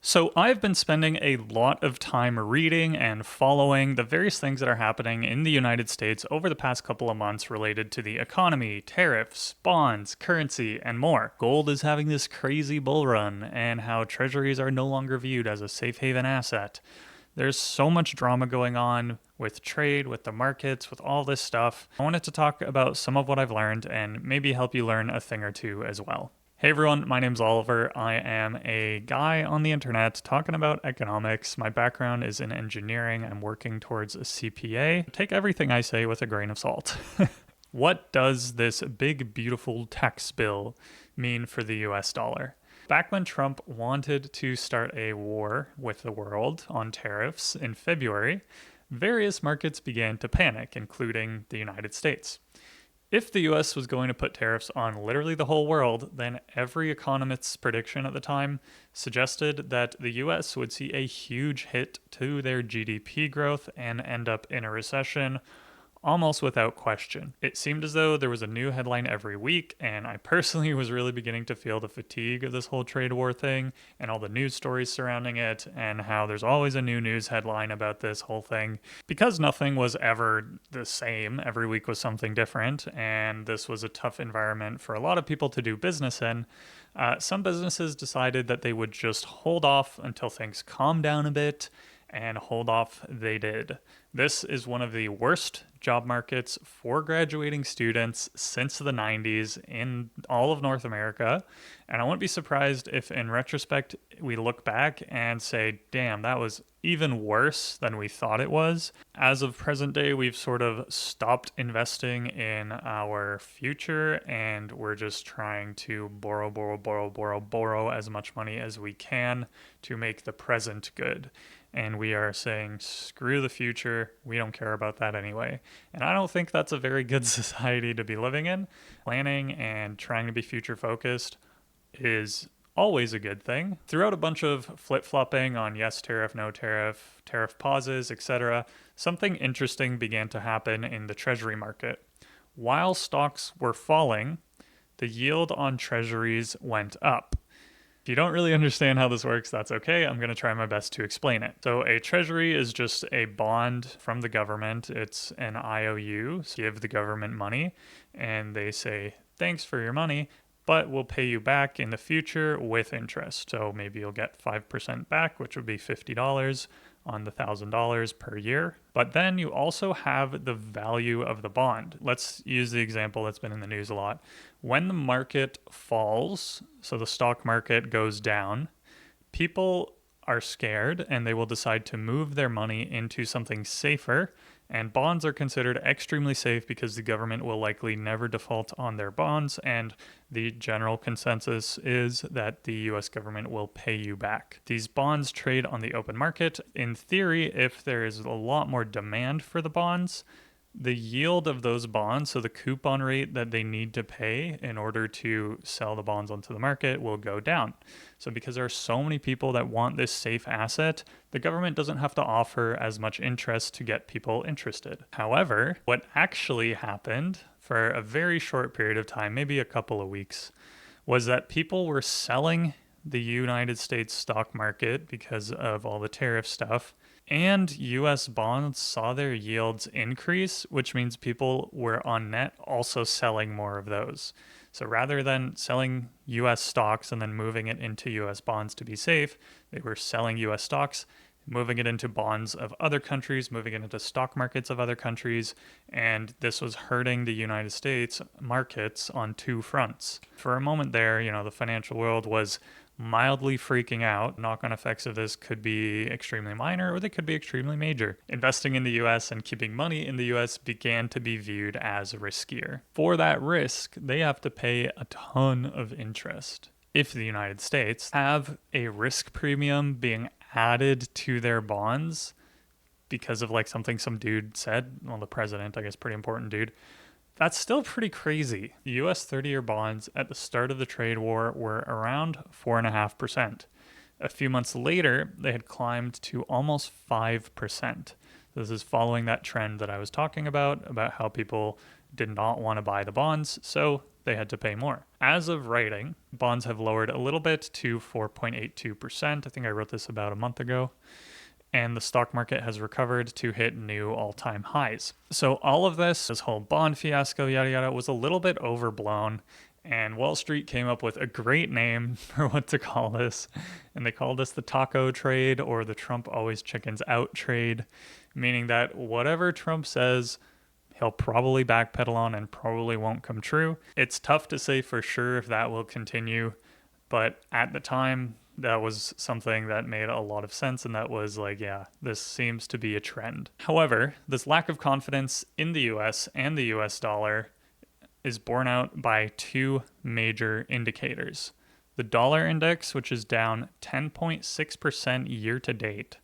So, I've been spending a lot of time reading and following the various things that are happening in the United States over the past couple of months related to the economy, tariffs, bonds, currency, and more. Gold is having this crazy bull run, and how treasuries are no longer viewed as a safe haven asset. There's so much drama going on with trade, with the markets, with all this stuff. I wanted to talk about some of what I've learned and maybe help you learn a thing or two as well. Hey everyone, my name's Oliver. I am a guy on the internet talking about economics. My background is in engineering. I'm working towards a CPA. Take everything I say with a grain of salt. What does this big, beautiful tax bill mean for the US dollar? Back when Trump wanted to start a war with the world on tariffs in February, various markets began to panic, including the United States. If the US was going to put tariffs on literally the whole world, then every economist's prediction at the time suggested that the US would see a huge hit to their GDP growth and end up in a recession almost without question. It seemed as though there was a new headline every week, and I personally was really beginning to feel the fatigue of this whole trade war thing and all the news stories surrounding it, and how there's always a new news headline about this whole thing. Because nothing was ever the same, every week was something different, and this was a tough environment for a lot of people to do business in. Some businesses decided that they would just hold off until things calmed down a bit, and hold off they did. This is one of the worst job markets for graduating students since the 90s in all of North America. And I wouldn't be surprised if, in retrospect, we look back and say, damn, that was even worse than we thought it was. As of present day, we've sort of stopped investing in our future, and we're just trying to borrow as much money as we can to make the present good. And we are saying, screw the future, we don't care about that anyway. And I don't think that's a very good society to be living in. Planning and trying to be future focused is always a good thing. Throughout a bunch of flip-flopping on yes tariff, no tariff, tariff pauses, etc., something interesting began to happen in the Treasury market. While stocks were falling, the yield on treasuries went up. If you don't really understand how this works, that's okay. I'm going to try my best to explain it. So a treasury is just a bond from the government. It's an IOU, so you give the government money, and they say, thanks for your money, but we'll pay you back in the future with interest. So maybe you'll get 5% back, which would be $50 on the $1,000 per year. But then you also have the value of the bond. Let's use the example that's been in the news a lot. When the market falls, so the stock market goes down, people are scared and they will decide to move their money into something safer. And bonds are considered extremely safe because the government will likely never default on their bonds, and the general consensus is that the US government will pay you back. These bonds trade on the open market. In theory, if there is a lot more demand for the bonds, the yield of those bonds, so the coupon rate that they need to pay in order to sell the bonds onto the market, will go down. So because there are so many people that want this safe asset, the government doesn't have to offer as much interest to get people interested. However, what actually happened for a very short period of time, maybe a couple of weeks, was that people were selling the United States stock market because of all the tariff stuff, and US bonds saw their yields increase, which means people were on net also selling more of those. So rather than selling US stocks and then moving it into US bonds to be safe, they were selling US stocks, moving it into bonds of other countries, moving it into stock markets of other countries, and this was hurting the United States markets on two fronts. For a moment there, the financial world was mildly freaking out. Knock-on effects of this could be extremely minor or they could be extremely major. Investing in the US and keeping money in the US began to be viewed as riskier. For that risk, they have to pay a ton of interest. If the United States have a risk premium being added to their bonds because of something some dude said, well, the president, I guess, pretty important dude, that's still pretty crazy. The US 30-year bonds at the start of the trade war were around 4.5%. A few months later, they had climbed to almost 5%. This is following that trend that I was talking about how people did not want to buy the bonds, so they had to pay more. As of writing, bonds have lowered a little bit to 4.82%. I think I wrote this about a month ago. And the stock market has recovered to hit new all-time highs. So all of this whole bond fiasco, yada yada, was a little bit overblown. And Wall Street came up with a great name for what to call this. And they called this the taco trade, or the Trump always chickens out trade, meaning that whatever Trump says, he'll probably backpedal on and probably won't come true. It's tough to say for sure if that will continue, but at the time, that was something that made a lot of sense, and that was like, yeah, this seems to be a trend. However, this lack of confidence in the US and the US dollar is borne out by two major indicators. The dollar index, which is down 10.6% year to date,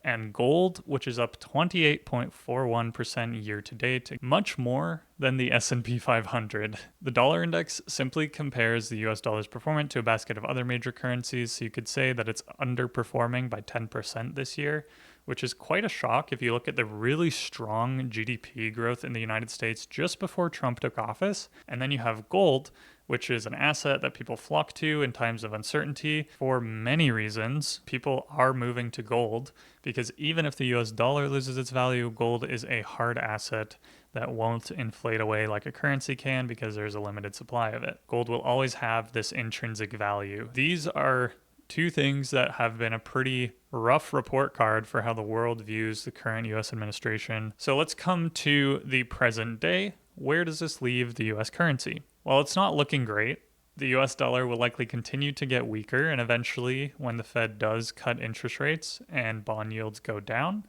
and gold, which is up 28.41% year to date, much more than the S&P 500. The dollar index simply compares the US dollar's performance to a basket of other major currencies, so you could say that it's underperforming by 10% this year, which is quite a shock if you look at the really strong GDP growth in the United States just before Trump took office. And then you have gold, which is an asset that people flock to in times of uncertainty for many reasons. People are moving to gold because even if the US dollar loses its value, gold is a hard asset that won't inflate away like a currency can because there's a limited supply of it. Gold will always have this intrinsic value. These are two things that have been a pretty rough report card for how the world views the current US administration. So let's come to the present day. Where does this leave the US currency? Well, it's not looking great. The US dollar will likely continue to get weaker, and eventually, when the Fed does cut interest rates and bond yields go down,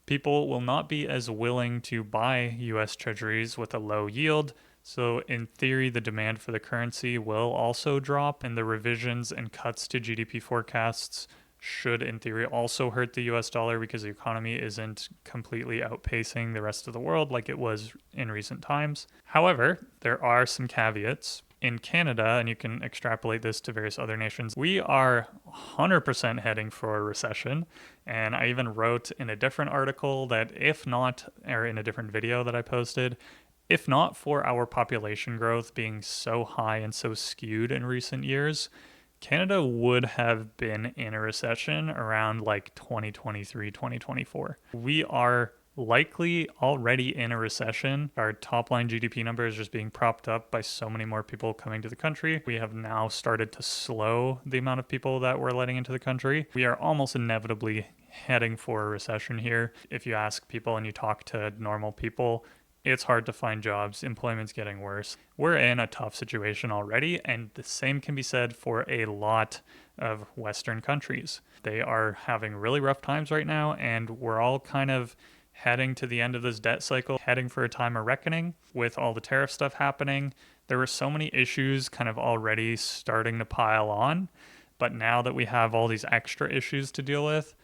people will not be as willing to buy US Treasuries with a low yield. So in theory, the demand for the currency will also drop, and the revisions and cuts to GDP forecasts should, in theory, also hurt the US dollar because the economy isn't completely outpacing the rest of the world like it was in recent times. However, there are some caveats. In Canada, and you can extrapolate this to various other nations, we are 100% heading for a recession. And I even wrote in a different article that if not, or in a different video that I posted, if not for our population growth being so high and so skewed in recent years, Canada would have been in a recession around like 2023, 2024. We are likely already in a recession. Our top line GDP number is just being propped up by so many more people coming to the country. We have now started to slow the amount of people that we're letting into the country. We are almost inevitably heading for a recession here. If you ask people and you talk to normal people, it's hard to find jobs. Employment's getting worse. We're in a tough situation already, and the same can be said for a lot of Western countries. They are having really rough times right now, and we're all kind of heading to the end of this debt cycle, heading for a time of reckoning with all the tariff stuff happening. There were so many issues kind of already starting to pile on, but now that we have all these extra issues to deal with,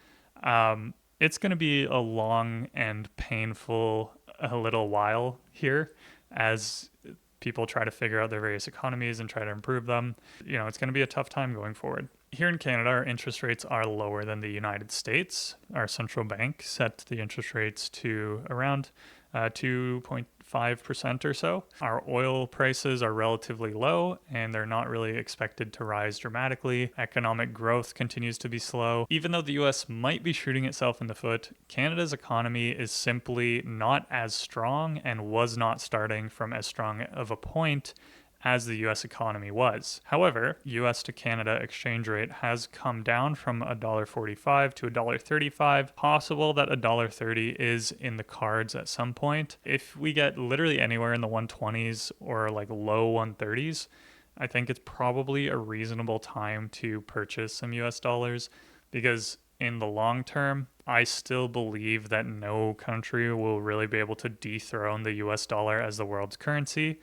it's going to be a long and painful a little while here as people try to figure out their various economies and try to improve them. You know, it's going to be a tough time going forward. Here in Canada, our interest rates are lower than the United States. Our central bank set the interest rates to around 2.5% or so. Our oil prices are relatively low and they're not really expected to rise dramatically. Economic growth continues to be slow. Even though the US might be shooting itself in the foot, Canada's economy is simply not as strong and was not starting from as strong of a point as the US economy was. However, US to Canada exchange rate has come down from $1.45 to $1.35. Possible that $1.30 is in the cards at some point. If we get literally anywhere in the 120s or like low 130s, I think it's probably a reasonable time to purchase some US dollars because in the long term, I still believe that no country will really be able to dethrone the US dollar as the world's currency.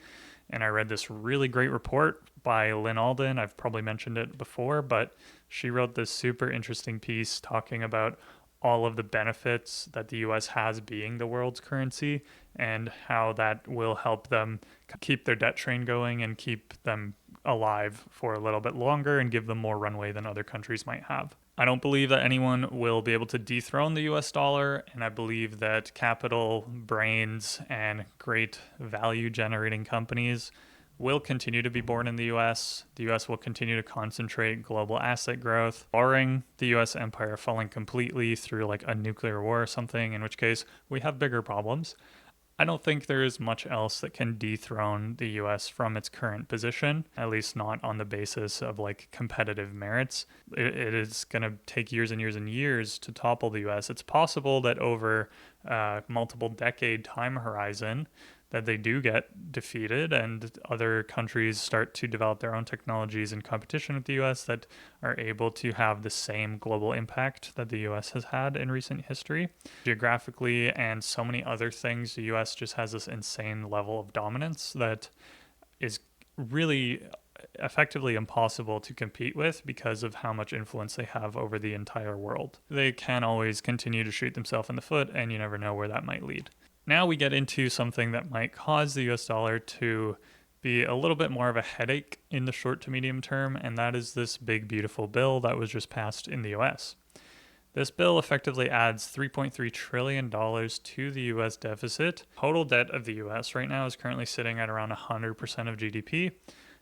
And I read this really great report by Lynn Alden. I've probably mentioned it before, but she wrote this super interesting piece talking about all of the benefits that the US has being the world's currency and how that will help them keep their debt train going and keep them alive for a little bit longer and give them more runway than other countries might have. I don't believe that anyone will be able to dethrone the US dollar, and I believe that capital, brains, and great value generating companies will continue to be born in the US. The US will continue to concentrate global asset growth, barring the US empire falling completely through like a nuclear war or something, in which case we have bigger problems. I don't think there is much else that can dethrone the US from its current position, at least not on the basis of like competitive merits. It is going to take years and years and years to topple the US. It's possible that over a multiple decade time horizon, that they do get defeated and other countries start to develop their own technologies in competition with the US that are able to have the same global impact that the US has had in recent history. Geographically and so many other things, the US just has this insane level of dominance that is really effectively impossible to compete with because of how much influence they have over the entire world. They can always continue to shoot themselves in the foot, and you never know where that might lead. Now we get into something that might cause the US dollar to be a little bit more of a headache in the short to medium term, and that is this big, beautiful bill that was just passed in the US. This bill effectively adds $3.3 trillion to the US deficit. Total debt of the US right now is currently sitting at around 100% of GDP.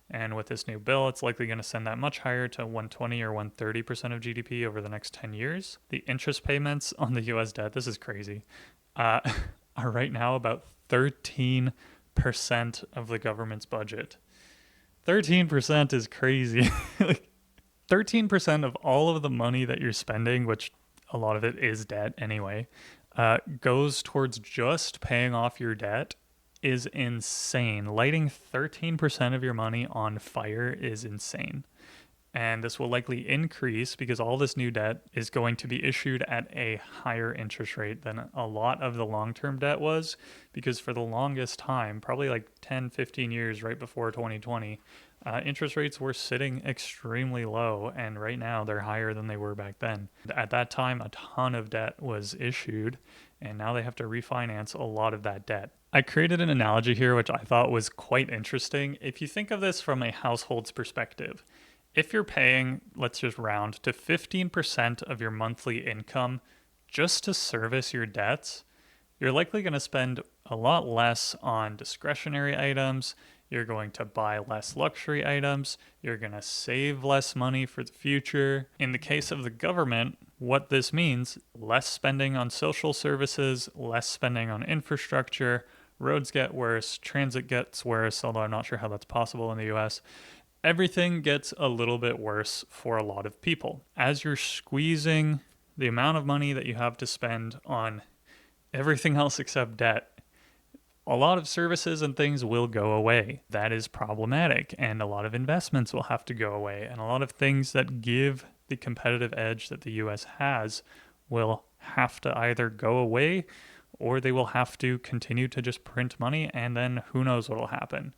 And with this new bill, it's likely going to send that much higher to 120 or 130% of GDP over the next 10 years. The interest payments on the US debt, this is crazy, are right now about 13% of the government's budget. 13% is crazy. Like, 13% of all of the money that you're spending, which a lot of it is debt anyway, goes towards just paying off your debt is insane. Lighting 13% of your money on fire is insane. And this will likely increase because all this new debt is going to be issued at a higher interest rate than a lot of the long-term debt was, because for the longest time, probably like 10, 15 years right before 2020, interest rates were sitting extremely low, and right now they're higher than they were back then. At that time, a ton of debt was issued, and now they have to refinance a lot of that debt. I created an analogy here which I thought was quite interesting. If you think of this from a household's perspective, if you're paying, let's just round to 15% of your monthly income just to service your debts, you're likely going to spend a lot less on discretionary items. You're going to buy less luxury items. You're going to save less money for the future. In the case of the government, what this means, less spending on social services, less spending on infrastructure, roads get worse, transit gets worse, although I'm not sure how that's possible in the US. Everything gets a little bit worse for a lot of people. As you're squeezing the amount of money that you have to spend on everything else except debt, a lot of services and things will go away. That is problematic, and a lot of investments will have to go away, and a lot of things that give the competitive edge that the US has will have to either go away or they will have to continue to just print money, and then who knows what will happen.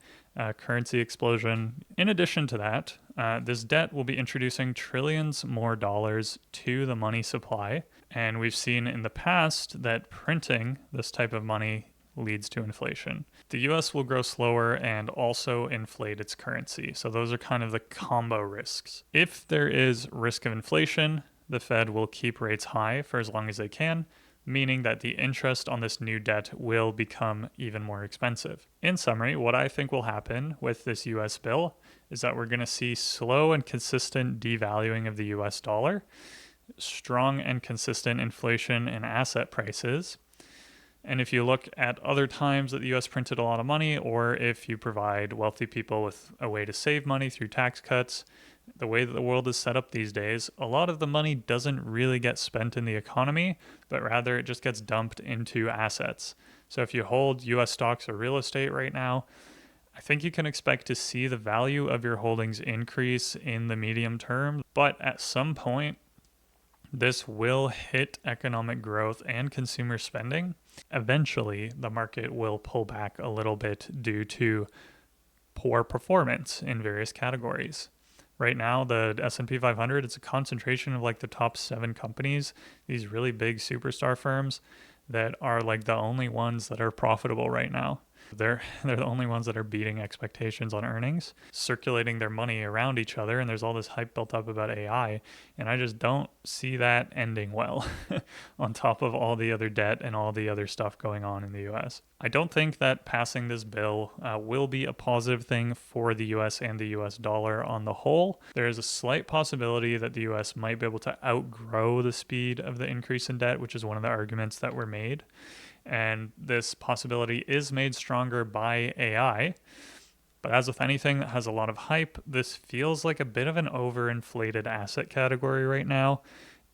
Currency explosion. In addition to that, this debt will be introducing trillions more dollars to the money supply, and we've seen in the past that printing this type of money leads to inflation. The US will grow slower and also inflate its currency. So those are kind of the combo risks. If there is risk of inflation, the Fed will keep rates high for as long as they can, meaning that the interest on this new debt will become even more expensive. In summary, what I think will happen with this US bill is that we're going to see slow and consistent devaluing of the US dollar, strong and consistent inflation in asset prices. And if you look at other times that the US printed a lot of money, or if you provide wealthy people with a way to save money through tax cuts, the way that the world is set up these days, a lot of the money doesn't really get spent in the economy, but rather it just gets dumped into assets. So if you hold US stocks or real estate right now, I think you can expect to see the value of your holdings increase in the medium term, but at some point, this will hit economic growth and consumer spending. Eventually, the market will pull back a little bit due to poor performance in various categories. Right now, the S&P 500, it's a concentration of like the top 7 companies, these really big superstar firms that are like the only ones that are profitable right now. They're the only ones that are beating expectations on earnings, circulating their money around each other, and there's all this hype built up about AI, and I just don't see that ending well on top of all the other debt and all the other stuff going on in the US. I don't think that passing this bill will be a positive thing for the US and the US dollar on the whole. There is a slight possibility that the US might be able to outgrow the speed of the increase in debt, which is one of the arguments that were made. And this possibility is made stronger by AI. But as with anything that has a lot of hype, this feels like a bit of an overinflated asset category right now,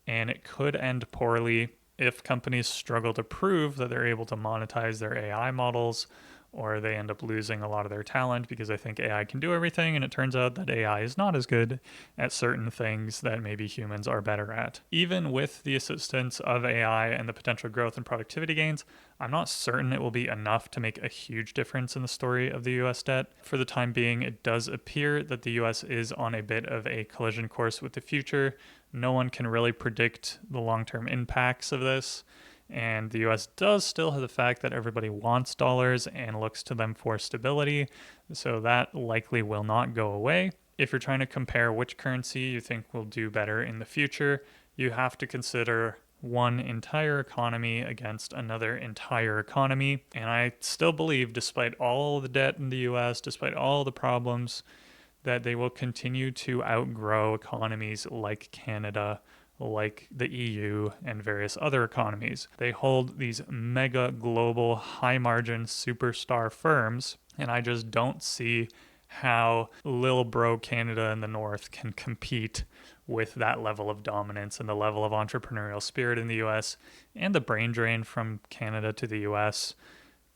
and it could end poorly if companies struggle to prove that they're able to monetize their AI models, or they end up losing a lot of their talent because I think AI can do everything, and it turns out that AI is not as good at certain things that maybe humans are better at. Even with the assistance of AI and the potential growth and productivity gains, I'm not certain it will be enough to make a huge difference in the story of the US debt. For the time being, it does appear that the US is on a bit of a collision course with the future. No one can really predict the long-term impacts of this. And the US does still have the fact that everybody wants dollars and looks to them for stability, so that likely will not go away. If you're trying to compare which currency you think will do better in the future, you have to consider one entire economy against another entire economy. And I still believe, despite all the debt in the US, despite all the problems, that they will continue to outgrow economies like Canada, like the EU, and various other economies. They hold these mega global high margin superstar firms, and I just don't see how Lil Bro Canada in the North can compete with that level of dominance and the level of entrepreneurial spirit in the US and the brain drain from Canada to the US.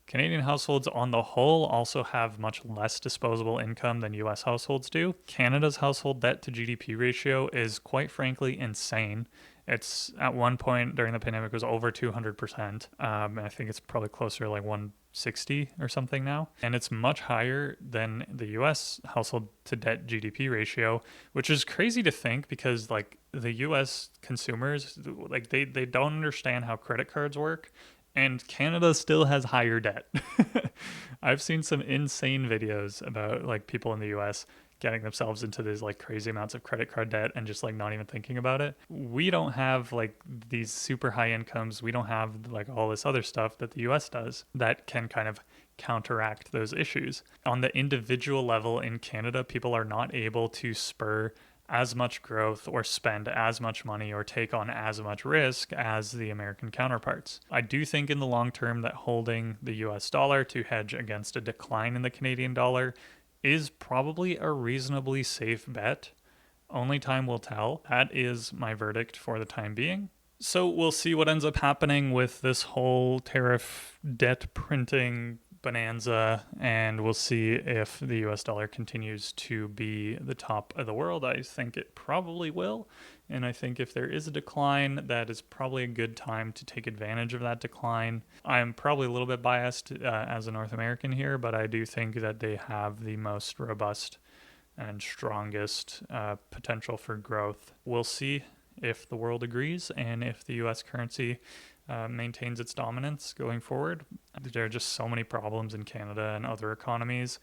Canadian households on the whole also have much less disposable income than US households do. Canada's household debt to GDP ratio is quite frankly insane. It's at one point during the pandemic was over 200%. I think it's probably closer to like 160 or something now. And it's much higher than the US household to debt GDP ratio, which is crazy to think because like the US consumers, like they don't understand how credit cards work. And Canada still has higher debt. I've seen some insane videos about like people in the US getting themselves into these like crazy amounts of credit card debt and just like not even thinking about it. We don't have like these super high incomes. We don't have like all this other stuff that the US does that can kind of counteract those issues. On the individual level in Canada, people are not able to spur as much growth or spend as much money or take on as much risk as the American counterparts. I do think in the long term that holding the US dollar to hedge against a decline in the Canadian dollar is probably a reasonably safe bet. Only time will tell. That is my verdict for the time being. So we'll see what ends up happening with this whole tariff debt printing bonanza, and we'll see if the US dollar continues to be the top of the world. I think it probably will, and I think if there is a decline, that is probably a good time to take advantage of that decline. I'm probably a little bit biased as a North American here, but I do think that they have the most robust and strongest potential for growth. We'll see if the world agrees and if the US currency maintains its dominance going forward. There are just so many problems in Canada and other economies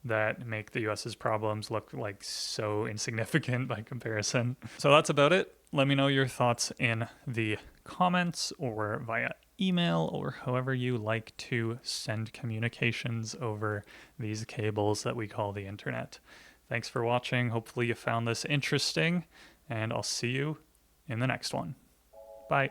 that make the US's problems look like so insignificant by comparison. So that's about it. Let me know your thoughts in the comments or via email or however you like to send communications over these cables that we call the internet. Thanks for watching. Hopefully you found this interesting, and I'll see you in the next one. Bye.